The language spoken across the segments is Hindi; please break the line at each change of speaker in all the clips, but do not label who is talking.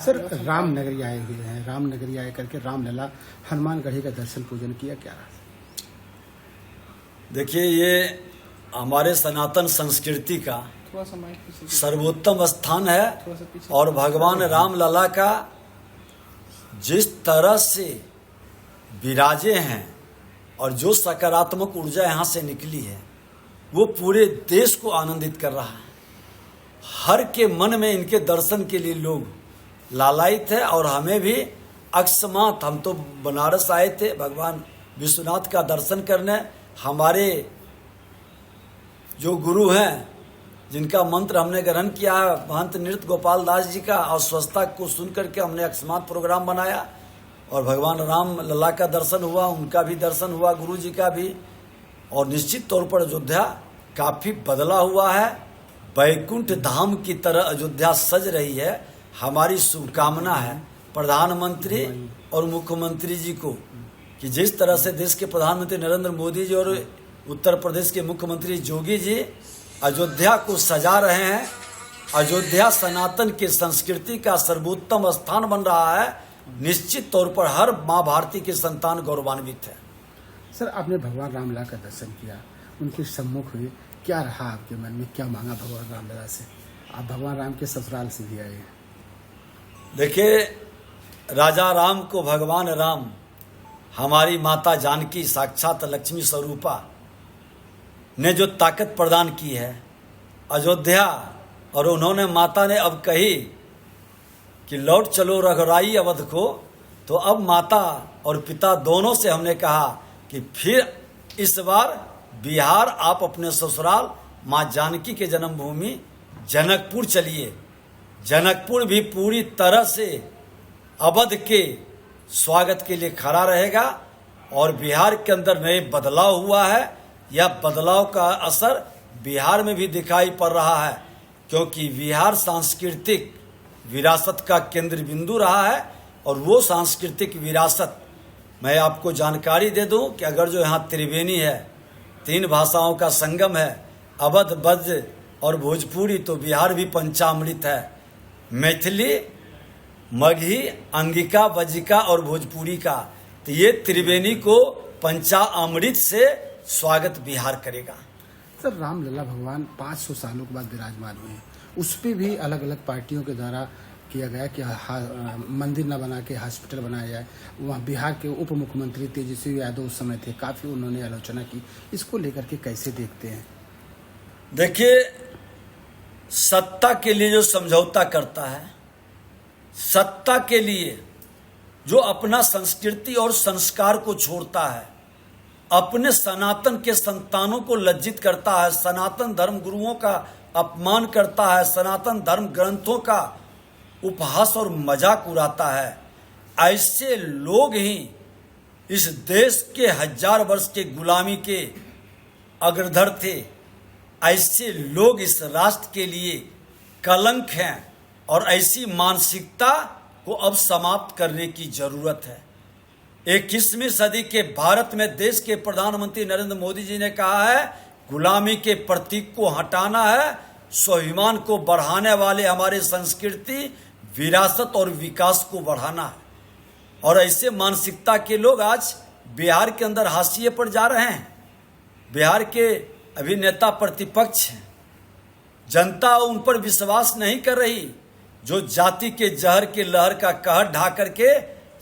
सर रामनगरी आए हुए हैं, रामनगरी आए करके रामलला हनुमानगढ़ी का दर्शन पूजन किया, क्या रहा?
देखिए, ये हमारे सनातन संस्कृति का सर्वोत्तम स्थान है और भगवान रामलला का जिस तरह से विराजे हैं और जो सकारात्मक ऊर्जा यहाँ से निकली है वो पूरे देश को आनंदित कर रहा है। हर के मन में इनके दर्शन के लिए लोग लालायित है और हमें भी अकस्मात, हम तो बनारस आए थे भगवान विश्वनाथ का दर्शन करने। हमारे जो गुरु हैं जिनका मंत्र हमने ग्रहण किया है, महंत नृत्य गोपाल दास जी का, और स्वच्छता को सुन करके हमने अकस्मात प्रोग्राम बनाया और भगवान राम लला का दर्शन हुआ, उनका भी दर्शन हुआ, गुरु जी का भी। और निश्चित तौर पर अयोध्या काफ़ी बदला हुआ है, वैकुंठ धाम की तरह अयोध्या सज रही है। हमारी शुभकामना है प्रधानमंत्री और मुख्यमंत्री जी को कि जिस तरह से देश के प्रधानमंत्री नरेंद्र मोदी जी और उत्तर प्रदेश के मुख्यमंत्री योगी जी अयोध्या को सजा रहे हैं। अयोध्या सनातन की संस्कृति का सर्वोत्तम स्थान बन रहा है। निश्चित तौर पर हर माँ भारती के संतान गौरवान्वित है।
सर, आपने भगवान रामलला का दर्शन किया, उनके सम्मुख हुए, क्या रहा आपके मन में, क्या मांगा भगवान रामलला से? आप भगवान राम के ससुराल से भी आए हैं।
देखिए, राजा राम को भगवान राम हमारी माता जानकी साक्षात लक्ष्मी स्वरूपा ने जो ताकत प्रदान की है अयोध्या, और उन्होंने माता ने अब कही कि लौट चलो रघुराई अवध को, तो अब माता और पिता दोनों से हमने कहा कि फिर इस बार बिहार आप अपने ससुराल माँ जानकी के जन्मभूमि जनकपुर चलिए। जनकपुर भी पूरी तरह से अवध के स्वागत के लिए खड़ा रहेगा और बिहार के अंदर नए बदलाव हुआ है। यह बदलाव का असर बिहार में भी दिखाई पड़ रहा है, क्योंकि बिहार सांस्कृतिक विरासत का केंद्र बिंदु रहा है। और वो सांस्कृतिक विरासत, मैं आपको जानकारी दे दूं कि अगर जो यहाँ त्रिवेणी है, 3 भाषाओं का संगम है, अवध, ब्रज और भोजपुरी, तो बिहार भी पंचामृत है। मैथिली, मगही, अंगिका, वज्जिका और भोजपुरी का, तो ये त्रिवेणी को पंचामृत से स्वागत बिहार करेगा।
सर, रामलला भगवान 500 सालों के बाद विराजमान हुए हैं, उस पर भी अलग अलग पार्टियों के द्वारा किया गया कि मंदिर न बना के हॉस्पिटल बनाया जाए। वहाँ बिहार के उप मुख्यमंत्री तेजस्वी यादव उस समय थे, काफ़ी उन्होंने आलोचना की। इसको लेकर के कैसे देखते हैं?
देखिए, सत्ता के लिए जो समझौता करता है, सत्ता के लिए जो अपना संस्कृति और संस्कार को छोड़ता है, अपने सनातन के संतानों को लज्जित करता है, सनातन धर्म गुरुओं का अपमान करता है, सनातन धर्म ग्रंथों का उपहास और मजाक उड़ाता है, ऐसे लोग ही इस देश के 1000 वर्ष के गुलामी के अग्रधर थे। ऐसे लोग इस राष्ट्र के लिए कलंक हैं और ऐसी मानसिकता को अब समाप्त करने की जरूरत है। 21वीं सदी के भारत में देश के प्रधानमंत्री नरेंद्र मोदी जी ने कहा है, गुलामी के प्रतीक को हटाना है, स्वाभिमान को बढ़ाने वाले हमारे संस्कृति, विरासत और विकास को बढ़ाना है। और ऐसे मानसिकता के लोग आज बिहार के अंदर हाशिए पर जा रहे हैं। बिहार के अभिनेता प्रतिपक्ष हैं, जनता उन पर विश्वास नहीं कर रही। जो जाति के जहर के लहर का कहर ढा करके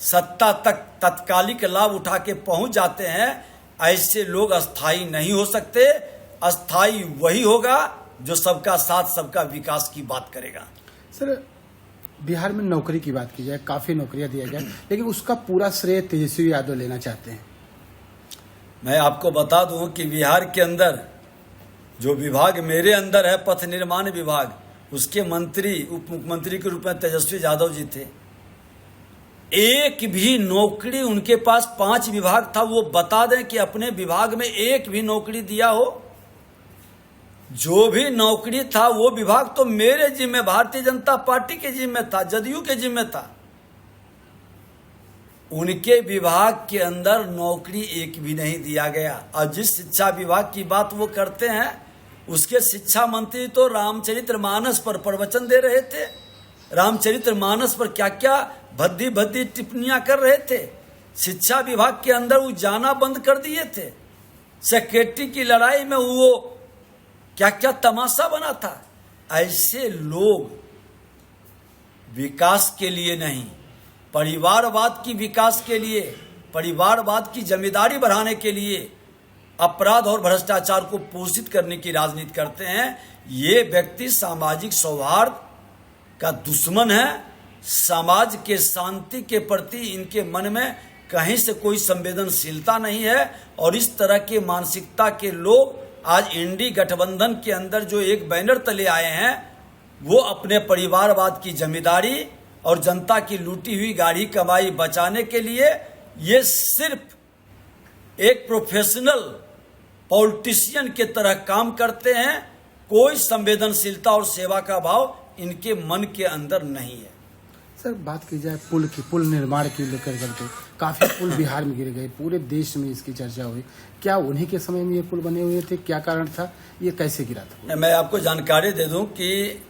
सत्ता तक तत्कालिक लाभ उठा के पहुंच जाते हैं, ऐसे लोग अस्थायी नहीं हो सकते। अस्थायी वही होगा जो सबका साथ सबका विकास की बात करेगा।
सर, बिहार में नौकरी की बात की जाए, काफ़ी नौकरियां दिया जाए, लेकिन उसका पूरा श्रेय तेजस्वी यादव लेना चाहते हैं।
मैं आपको बता दूं कि बिहार के अंदर जो विभाग मेरे अंदर है, पथ निर्माण विभाग, उसके मंत्री उप मुख्यमंत्री के रूप में तेजस्वी यादव जी थे। एक भी नौकरी उनके पास, 5 विभाग था, वो बता दें कि अपने विभाग में एक भी नौकरी दिया हो। जो भी नौकरी था वो विभाग तो मेरे जिम्मे, भारतीय जनता पार्टी के जिम्मे था, जदयू के जिम्मे था। उनके विभाग के अंदर नौकरी एक भी नहीं दिया गया। और जिस शिक्षा विभाग की बात वो करते हैं, उसके शिक्षा मंत्री तो रामचरितमानस पर प्रवचन दे रहे थे। रामचरितमानस पर क्या क्या भद्दी भद्दी टिप्पणियां कर रहे थे। शिक्षा विभाग के अंदर वो जाना बंद कर दिए थे। सेक्रेटरी की लड़ाई में वो क्या क्या तमाशा बना था। ऐसे लोग विकास के लिए नहीं, परिवारवाद की विकास के लिए, परिवारवाद की जिम्मेदारी बढ़ाने के लिए अपराध और भ्रष्टाचार को पोषित करने की राजनीति करते हैं। ये व्यक्ति सामाजिक सौहार्द का दुश्मन है। समाज के शांति के प्रति इनके मन में कहीं से कोई संवेदनशीलता नहीं है। और इस तरह के मानसिकता के लोग आज इंडी गठबंधन के अंदर जो एक बैनर तले आए हैं, वो अपने परिवारवाद की जिम्मेदारी और जनता की लूटी हुई गाढ़ी कमाई बचाने के लिए ये सिर्फ एक प्रोफेशनल पॉलिटिशियन के तरह काम करते हैं। कोई संवेदनशीलता और सेवा का भाव इनके मन के अंदर नहीं है।
सर, बात की जाए पुल की, पुल निर्माण की लेकर करके काफी पुल बिहार में गिर गए, पूरे देश में इसकी चर्चा हुई। क्या उन्हीं के समय में ये पुल बने हुए थे? क्या कारण था? ये कैसे गिरा था?
मैं आपको जानकारी दे दूं कि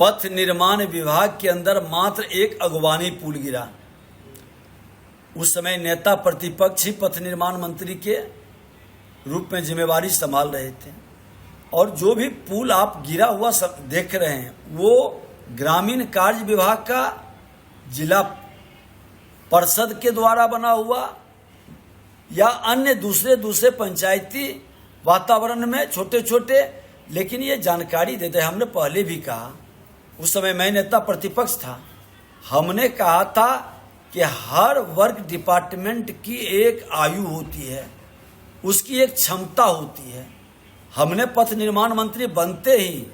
पथ निर्माण विभाग के अंदर मात्र एक अगवानी पुल गिरा। उस समय नेता प्रतिपक्ष ही पथ निर्माण मंत्री के रूप में जिम्मेवारी संभाल रहे थे। और जो भी पुल आप गिरा हुआ सब देख रहे हैं, वो ग्रामीण कार्य विभाग का जिला परिषद के द्वारा बना हुआ या अन्य दूसरे पंचायती वातावरण में छोटे छोटे। लेकिन ये जानकारी देते, हमने पहले भी कहा, उस समय मैं नेता प्रतिपक्ष था, हमने कहा था कि हर वर्क डिपार्टमेंट की एक आयु होती है, उसकी एक क्षमता होती है। हमने पथ निर्माण मंत्री बनते ही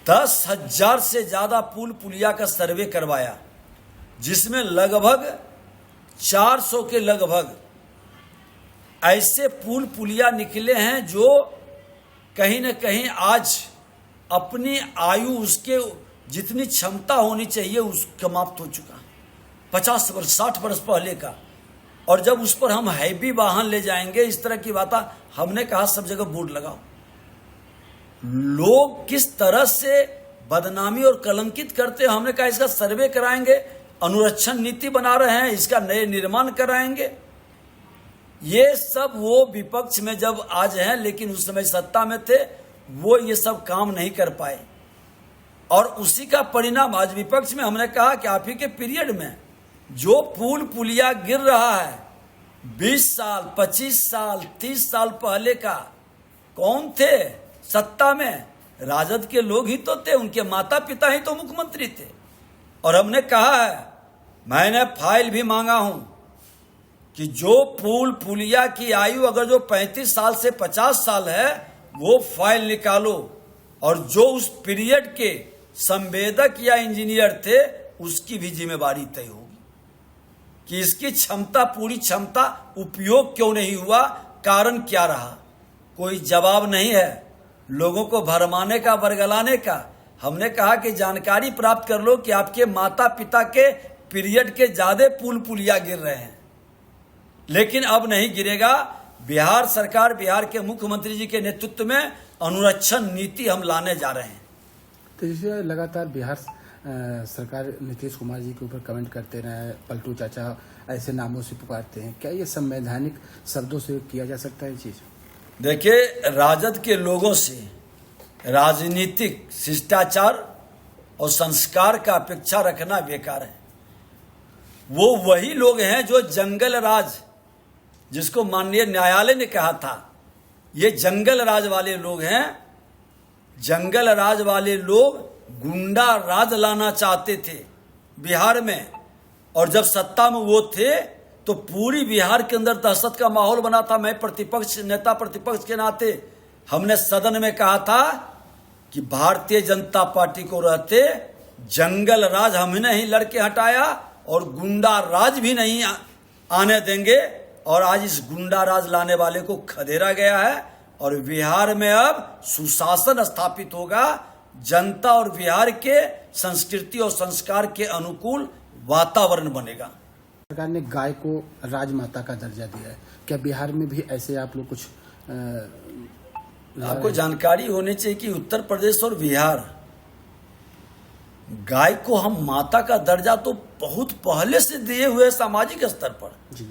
10,000 से ज्यादा पुल पुलिया का सर्वे करवाया, जिसमें लगभग 400 के लगभग ऐसे पुल पुलिया निकले हैं जो कहीं न कहीं आज अपनी आयु उसके जितनी क्षमता होनी चाहिए उस समाप्त हो चुका, 50 वर्ष 60 वर्ष पहले का। और जब उस पर हम हैवी वाहन ले जाएंगे, इस तरह की बात, हमने कहा सब जगह बोर्ड लगाओ। लोग किस तरह से बदनामी और कलंकित करते हैं, हमने कहा इसका सर्वे कराएंगे, अनुरक्षण नीति बना रहे हैं, इसका नए निर्माण कराएंगे। ये सब वो विपक्ष में जब आज हैं, लेकिन उस समय सत्ता में थे, वो ये सब काम नहीं कर पाए। और उसी का परिणाम आज विपक्ष में हमने कहा कि आप ही के पीरियड में जो पुल पुलिया गिर रहा है 20 साल 25 साल 30 साल पहले का, कौन थे सत्ता में? राजद के लोग ही तो थे, उनके माता पिता ही तो मुख्यमंत्री थे। और हमने कहा है, मैंने फाइल भी मांगा हूं कि जो पुल पुलिया की आयु अगर जो 35 साल से 50 साल है, वो फाइल निकालो। और जो उस पीरियड के संवेदक या इंजीनियर थे, उसकी भी जिम्मेवारी तय होगी कि इसकी क्षमता, पूरी क्षमता उपयोग क्यों नहीं हुआ, कारण क्या रहा। कोई जवाब नहीं है लोगों को भरमाने का, बरगलाने का। हमने कहा कि जानकारी प्राप्त कर लो कि आपके माता पिता के पीरियड के ज्यादा पुल पुलिया गिर रहे हैं, लेकिन अब नहीं गिरेगा। बिहार सरकार, बिहार के मुख्यमंत्री जी के नेतृत्व में अनुरक्षण नीति हम लाने जा रहे हैं।
तो जैसे लगातार बिहार सरकार नीतीश कुमार जी के ऊपर कमेंट करते रहे, पलटू चाचा ऐसे नामों से पुकारते हैं, क्या ये संवैधानिक शब्दों से किया जा सकता है चीज?
देखिए, राजद के लोगों से राजनीतिक शिष्टाचार और संस्कार का अपेक्षा रखना बेकार है। वो वही लोग हैं जो जंगल राज, जिसको माननीय न्यायालय ने कहा था, ये जंगल राज वाले लोग हैं। जंगल राज वाले लोग गुंडा राज लाना चाहते थे बिहार में, और जब सत्ता में वो थे तो पूरी बिहार के अंदर दहशत का माहौल बना था। मैं नेता प्रतिपक्ष के नाते हमने सदन में कहा था कि भारतीय जनता पार्टी को रहते जंगल राज हमने ही लड़के हटाया और गुंडा राज भी नहीं आने देंगे। और आज इस गुंडा राज लाने वाले को खदेड़ा गया है और बिहार में अब सुशासन स्थापित होगा। जनता और बिहार के संस्कृति और संस्कार के अनुकूल वातावरण बनेगा।
सरकार ने गाय को राजमाता का दर्जा दिया है, क्या बिहार में भी ऐसे आप लोग कुछ
आपको जानकारी होनी चाहिए कि उत्तर प्रदेश और बिहार गाय को हम माता का दर्जा तो बहुत पहले से दिए हुए हैं सामाजिक स्तर पर।
जी।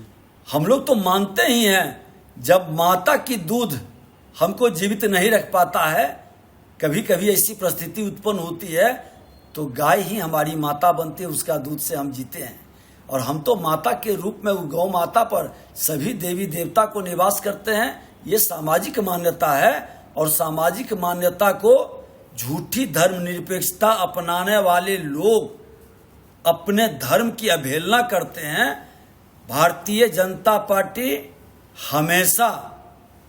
हम लोग तो मानते ही हैं, जब माता की दूध हमको जीवित नहीं रख पाता है, कभी कभी ऐसी परिस्थिति उत्पन्न होती है, तो गाय ही हमारी माता बनती है, उसका दूध से हम जीते हैं। और हम तो माता के रूप में गौ माता पर सभी देवी देवता को निवास करते हैं। ये सामाजिक मान्यता है, और सामाजिक मान्यता को झूठी धर्मनिरपेक्षता अपनाने वाले लोग अपने धर्म की अवहेलना करते हैं। भारतीय जनता पार्टी हमेशा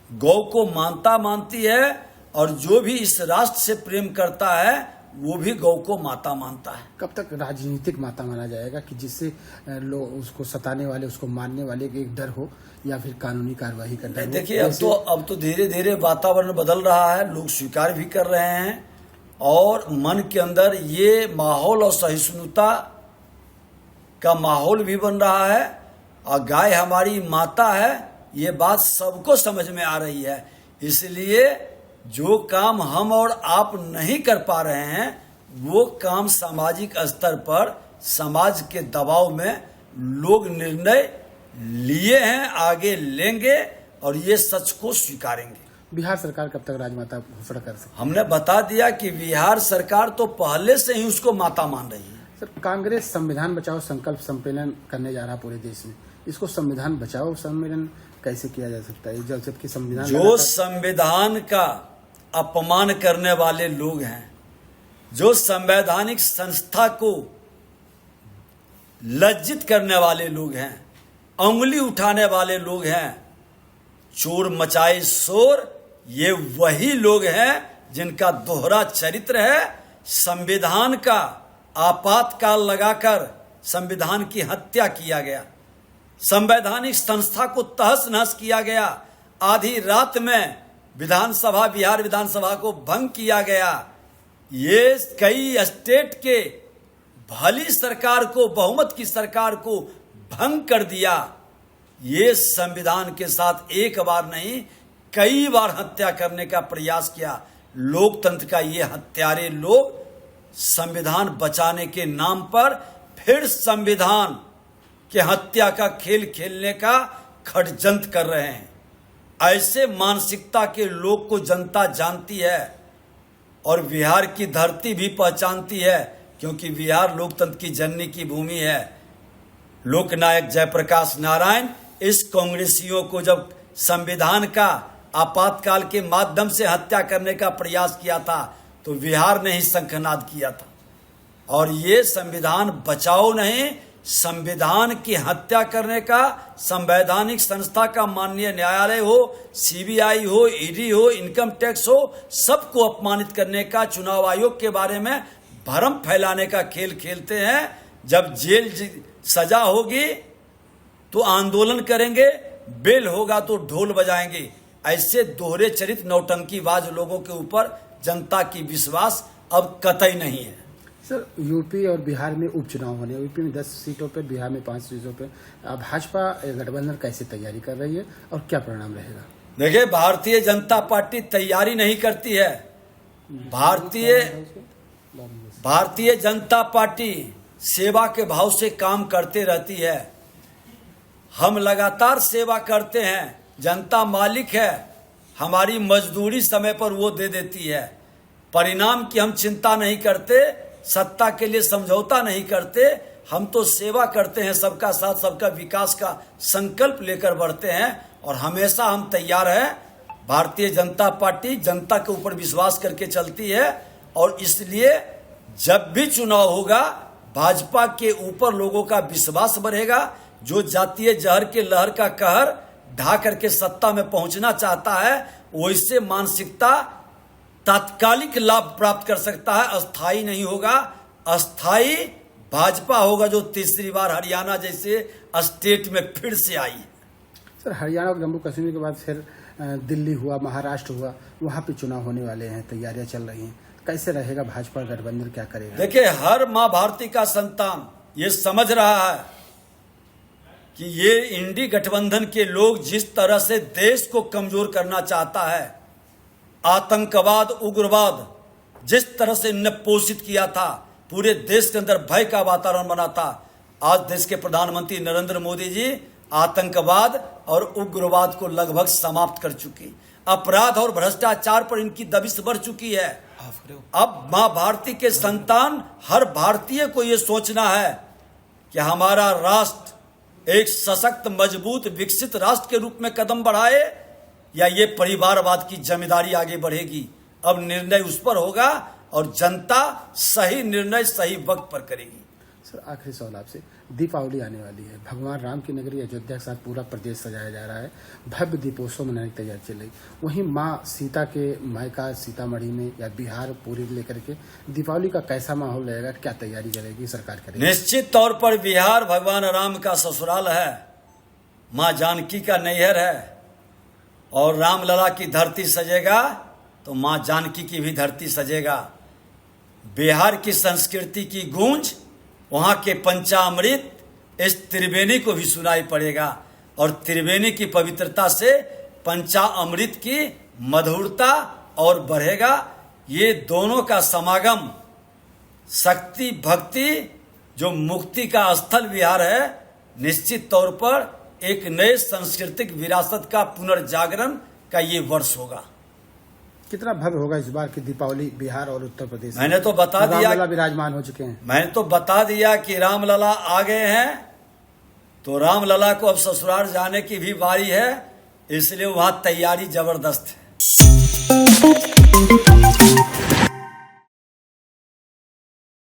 गौ को मानती है, और जो भी इस राष्ट्र से प्रेम करता है वो भी गौ को माता मानता है।
कब तक राजनीतिक माता माना जाएगा कि जिससे लोग उसको सताने वाले, उसको मारने वाले के एक डर हो, या फिर कानूनी कार्रवाई का डर हो?
देखिए, अब तो धीरे धीरे वातावरण बदल रहा है, लोग स्वीकार भी कर रहे हैं, और मन के अंदर ये माहौल और सहिष्णुता का माहौल भी बन रहा है। और गाय हमारी माता है, ये बात सबको समझ में आ रही है। इसलिए जो काम हम और आप नहीं कर पा रहे हैं, वो काम सामाजिक स्तर पर समाज के दबाव में लोग निर्णय लिए हैं, आगे लेंगे, और ये सच को स्वीकारेंगे।
बिहार सरकार कब तक राजमाता घोषणा कर सकती है?
हमने बता दिया कि बिहार सरकार तो पहले से ही उसको माता मान रही है।
सर, कांग्रेस संविधान बचाओ संकल्प सम्मेलन करने जा रहा पूरे देश में, इसको संविधान बचाओ सम्मेलन कैसे किया जा सकता है जबकि संविधान
जो संविधान का अपमान करने वाले लोग हैं, जो संवैधानिक संस्था को लज्जित करने वाले लोग हैं, उंगली उठाने वाले लोग हैं, चोर मचाए शोर, ये वही लोग हैं जिनका दोहरा चरित्र है। संविधान का आपातकाल लगाकर संविधान की हत्या किया गया, संवैधानिक संस्था को तहस नहस किया गया, आधी रात में विधानसभा, बिहार विधानसभा को भंग किया गया। ये कई स्टेट के भली सरकार को, बहुमत की सरकार को भंग कर दिया। ये संविधान के साथ एक बार नहीं, कई बार हत्या करने का प्रयास किया। लोकतंत्र का ये हत्यारे लोग संविधान बचाने के नाम पर फिर संविधान के हत्या का खेल खेलने का षड्यंत्र कर रहे हैं। ऐसे मानसिकता के लोग को जनता जानती है, और बिहार की धरती भी पहचानती है, क्योंकि बिहार लोकतंत्र की जननी की भूमि है। लोकनायक जयप्रकाश नारायण इस कांग्रेसियों को जब संविधान का आपातकाल के माध्यम से हत्या करने का प्रयास किया था, तो बिहार ने ही शंखनाद किया था। और ये संविधान बचाओ नहीं, संविधान की हत्या करने का संवैधानिक संस्था का माननीय न्यायालय हो, सीबीआई हो, ईडी हो, इनकम टैक्स हो, सबको अपमानित करने का, चुनाव आयोग के बारे में भ्रम फैलाने का खेल खेलते हैं। जब जेल सजा होगी तो आंदोलन करेंगे, बेल होगा तो ढोल बजाएंगे। ऐसे दोहरे चरित्र नौटंकीबाज लोगों के ऊपर जनता की विश्वास अब कतई नहीं है।
सर, यूपी और बिहार में उपचुनाव होने, यूपी में 10 सीटों पर, बिहार में 5 सीटों पर भाजपा गठबंधन कैसे तैयारी कर रही है और क्या परिणाम रहेगा?
देखिए, भारतीय जनता पार्टी तैयारी नहीं करती है। भारतीय जनता पार्टी सेवा के भाव से काम करते रहती है। हम लगातार सेवा करते हैं, जनता मालिक है, हमारी मजदूरी समय पर वो दे देती है। परिणाम की हम चिंता नहीं करते, सत्ता के लिए समझौता नहीं करते, हम तो सेवा करते हैं, सबका साथ सबका विकास का संकल्प लेकर बढ़ते हैं, और हमेशा हम तैयार हैं। भारतीय जनता पार्टी जनता के ऊपर विश्वास करके चलती है, और इसलिए जब भी चुनाव होगा भाजपा के ऊपर लोगों का विश्वास बढ़ेगा। जो जातीय जहर के लहर का कहर ढा करके सत्ता में पहुंचना चाहता है, वैसे मानसिकता तात्कालिक लाभ प्राप्त कर सकता है, अस्थाई नहीं होगा। अस्थाई भाजपा होगा, जो तीसरी बार हरियाणा जैसे स्टेट में फिर से आई।
सर, हरियाणा और जम्मू कश्मीर के बाद फिर दिल्ली हुआ, महाराष्ट्र हुआ, वहां पे चुनाव होने वाले हैं, तैयारियां चल रही हैं। कैसे रहेगा भाजपा गठबंधन, क्या करेगा?
देखिए, हर माँ भारती का संतान ये समझ रहा है कि ये इंडी गठबंधन के लोग जिस तरह से देश को कमजोर करना चाहता है, आतंकवाद, उग्रवाद जिस तरह से इन्हें पोषित किया था, पूरे देश के अंदर भय का वातावरण बना था। आज देश के प्रधानमंत्री नरेंद्र मोदी जी आतंकवाद और उग्रवाद को लगभग समाप्त कर चुकी, अपराध और भ्रष्टाचार पर इनकी दबिश बढ़ चुकी है। अब मां भारती के संतान हर भारतीय को यह सोचना है कि हमारा राष्ट्र एक सशक्त, मजबूत, विकसित राष्ट्र के रूप में कदम बढ़ाए या ये परिवारवाद की जिम्मेदारी आगे बढ़ेगी। अब निर्णय उस पर होगा और जनता सही निर्णय सही वक्त पर करेगी।
सर, आखिरी सवाल आपसे, दीपावली आने वाली है, भगवान राम की नगरी अयोध्या के साथ पूरा प्रदेश सजाया जा रहा है, भव्य दीपोत्सव मनाने की तैयारी चल रही। वहीं माँ सीता के मायका सीतामढ़ी में या बिहार पूरी लेकर के दीपावली का कैसा माहौल रहेगा, क्या तैयारी करेगी सरकार करेगी?
निश्चित तौर पर बिहार भगवान राम का ससुराल है, माँ जानकी का नैहर है, और रामलला की धरती सजेगा तो माँ जानकी की भी धरती सजेगा। बिहार की संस्कृति की गूंज, वहाँ के पंचामृत इस त्रिवेणी को भी सुनाई पड़ेगा, और त्रिवेणी की पवित्रता से पंचामृत की मधुरता और बढ़ेगा। ये दोनों का समागम, शक्ति भक्ति, जो मुक्ति का स्थल बिहार है, निश्चित तौर पर एक नए सांस्कृतिक विरासत का पुनर्जागरण का ये वर्ष होगा।
कितना भव्य होगा इस बार की दीपावली बिहार और उत्तर प्रदेश?
मैंने तो बता दिया,
रामलला विराजमान हो चुके हैं।
मैंने तो बता दिया कि रामलला आ गए हैं, तो रामलला को अब ससुराल जाने की भी बारी है, इसलिए वहां तैयारी जबरदस्त है।